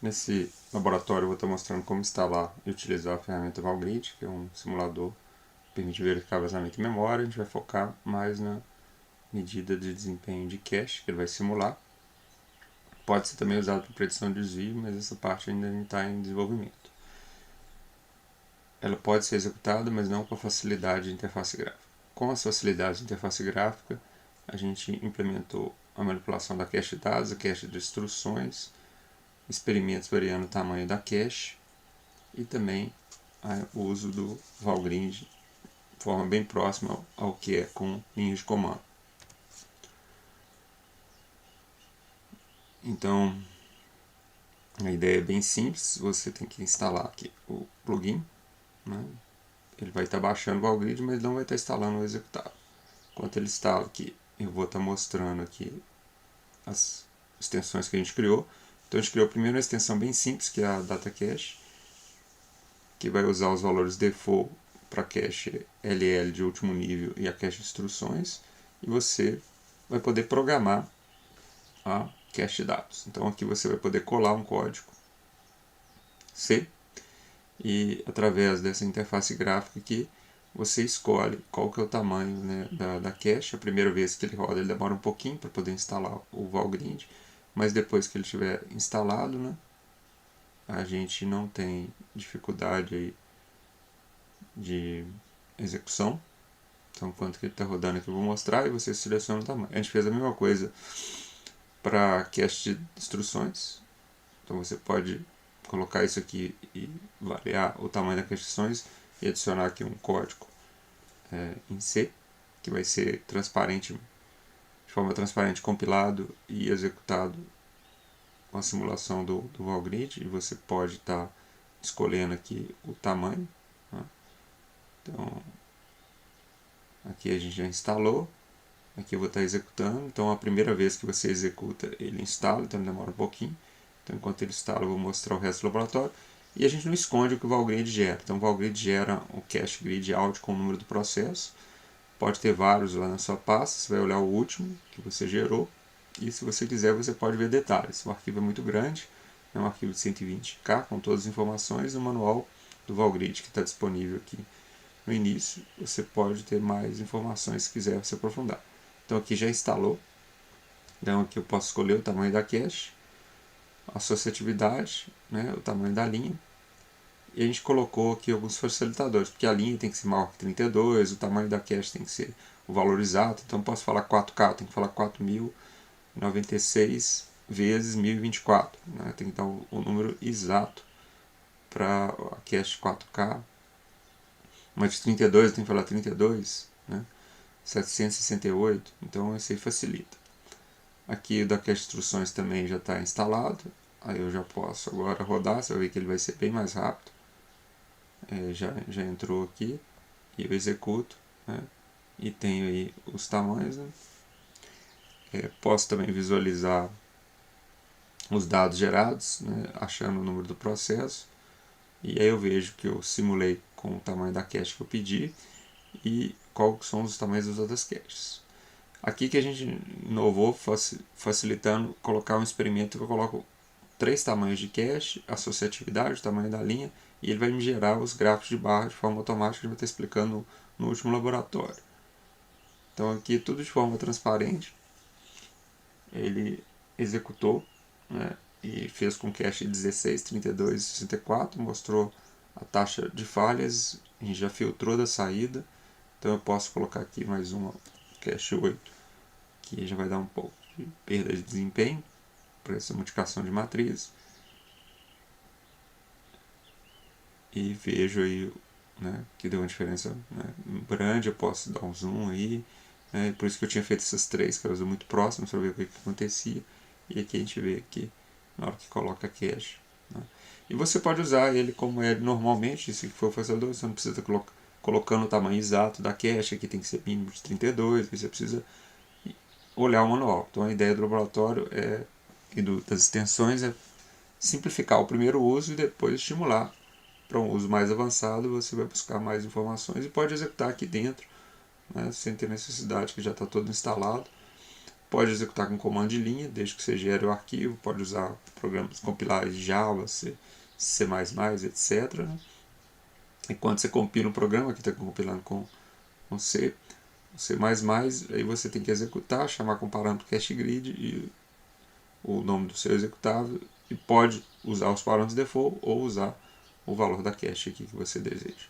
Nesse laboratório eu vou estar mostrando como instalar e utilizar a ferramenta Valgrid, que é um simulador que permite verificar vazamento em memória. A gente vai focar mais na medida de desempenho de cache que ele vai simular. Pode ser também usado para predição de desvio, mas essa parte ainda está em desenvolvimento. Ela pode ser executada, mas não com a facilidade de interface gráfica. Com as facilidades de interface gráfica, a gente implementou a manipulação da cache de dados, a cache de instruções, experimentos variando o tamanho da cache e também o uso do Valgrind de forma bem próxima ao que é com linhas de comando. Então, a ideia é bem simples, você tem que instalar aqui o plugin, né? Ele vai estar baixando o Valgrind, mas não vai estar instalando o executável. Enquanto ele instala aqui, eu vou estar mostrando aqui as extensões que a gente criou. Então a gente criou primeiro uma extensão bem simples, que é a Data Cache, que vai usar os valores default para cache LL de último nível e a cache de instruções, e você vai poder programar a cache de dados. Então aqui você vai poder colar um código C e através dessa interface gráfica aqui você escolhe qual que é o tamanho, né, da cache. A primeira vez que ele roda ele demora um pouquinho para poder instalar o Valgrind, mas depois que ele estiver instalado, né, a gente não tem dificuldade aí de execução. Então, quanto que ele está rodando aqui eu vou mostrar e você seleciona o tamanho. A gente fez a mesma coisa para cache de instruções. Então, você pode colocar isso aqui e variar o tamanho das cache de instruções e adicionar aqui um código em C, que vai ser transparente, de forma transparente, compilado e executado com a simulação do Valgrind. E você pode estar escolhendo aqui o tamanho, né? Então, aqui a gente já instalou. Aqui eu vou estar executando. Então a primeira vez que você executa, ele instala, então demora um pouquinho. Então enquanto ele instala, eu vou mostrar o resto do laboratório. E a gente não esconde o que o Valgrind gera. Então o Valgrind gera o cache grid out com o número do processo. Pode ter vários lá na sua pasta. Você vai olhar o último que você gerou. E se você quiser, você pode ver detalhes. O arquivo é muito grande. É um arquivo de 120K com todas as informações. O manual do Valgrind que está disponível aqui no início. Você pode ter mais informações se quiser se aprofundar. Então aqui já instalou. Então aqui eu posso escolher o tamanho da cache, a associatividade, né, o tamanho da linha. E a gente colocou aqui alguns facilitadores, porque a linha tem que ser maior que 32, o tamanho da cache tem que ser o valor exato. Então eu posso falar 4K, eu tenho que falar 4096 vezes 1024. Né, tem que dar o número exato para a cache 4K. Mas de 32 eu tenho que falar 32, né, 768. Então isso aí facilita. Aqui o da cache de instruções também já está instalado. Aí eu já posso agora rodar, você vai ver que ele vai ser bem mais rápido. Já entrou aqui e eu executo, né? E tenho aí os tamanhos, né? Posso também visualizar os dados gerados, né? Achando o número do processo. E aí eu vejo que eu simulei com o tamanho da cache que eu pedi e quais são os tamanhos das outras caches. Aqui que a gente inovou, facilitando colocar um experimento que eu coloco 3 tamanhos de cache, associatividade, o tamanho da linha, e ele vai me gerar os gráficos de barra de forma automática, que a gente vai estar explicando no último laboratório. Então aqui tudo de forma transparente, ele executou, né, e fez com cache 16, 32 e 64, mostrou a taxa de falhas, a gente já filtrou da saída, então eu posso colocar aqui mais uma cache 8, que já vai dar um pouco de perda de desempenho para essa multiplicação de matriz. E vejo aí, né, que deu uma diferença, né, grande. Eu posso dar um zoom aí, né, por isso que eu tinha feito essas três, que elas são muito próximas para ver o que acontecia. E aqui a gente vê aqui na hora que coloca a cache, né. E você pode usar ele como é normalmente, se for facilitador, você não precisa colocando o tamanho exato da cache. Aqui tem que ser mínimo de 32, você precisa olhar o manual. Então a ideia do laboratório e das extensões é simplificar o primeiro uso e depois estimular para um uso mais avançado. Você vai buscar mais informações e pode executar aqui dentro, né, sem ter necessidade, que já está todo instalado. pode executar com comando de linha, desde que você gere o arquivo, pode usar programas compilares de Java, C, C++, etc. Né? E quando você compila um programa, que está compilando com C, C++, aí você tem que executar, chamar com parâmetro cachegrid e o nome do seu executável, e pode usar os parâmetros default ou usar o valor da cache aqui que você deseja.